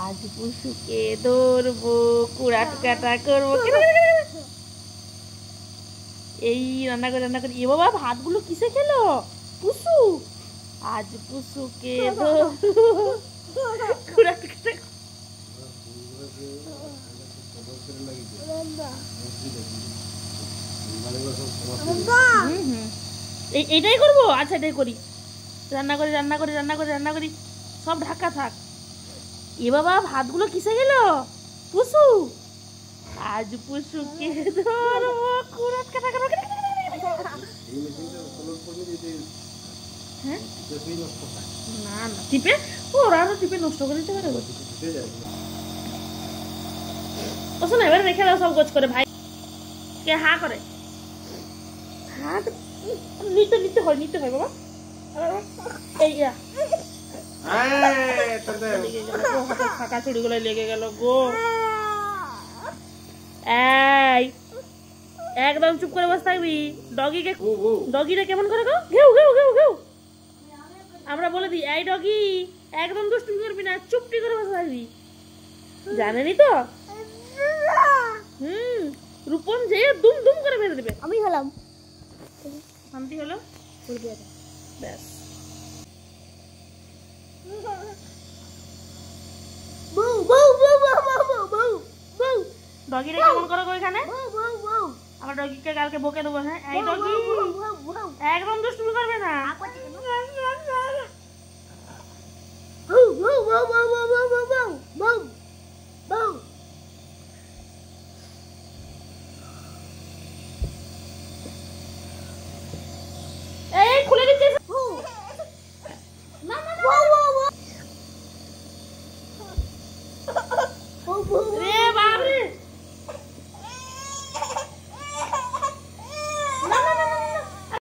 আজ পুষুকে ধরবো, কুড়াট কাটা করবো। এই রান্না করে এ বাবা ভাতগুলো কিসে খেলো পুষু? আজ পুষুকে ধরবো, কুড়াট কাটা। এইটাই করবো। আচ্ছা এটাই করি, রান্না করি সব ঢাকা থাক। এ বাবা ভাতগুলো কিসে গেল পুষু? আজ পুষুকে ধরবো, কুড়াট কাটা করবো। হ্যাঁ না না টিপে, ওরা আরো টিপে নষ্ট করে দিতে পারে। শোনো এবার রেখে দাও সব গোছ করে। ভাই কে হা করে, হাত নিতে হয় বাবা। এই ফাঁকা চুড়িগুলো লেগে গেল গো। এই একদম চুপ করে বসে থাকবি। ডগিটা কেমন করে গো, ঘেউ ঘেউ ঘেউ ঘেউ। আমরা বলে দিই এই ডগি একদম দুষ্টুমি করবি না, চুপটি করে বসে থাকবি। জানেনি তো? রূপম যে দুম দুম করে বেঁধে দেবে। আমি হলাম শান্তি হলো ব্যাস। ডগিটা কেমন করে গো এখানে? আমার ডগিকে কালকে বকে দেবো। হ্যাঁ এই ডগি একদম দুষ্টুমি করবে না।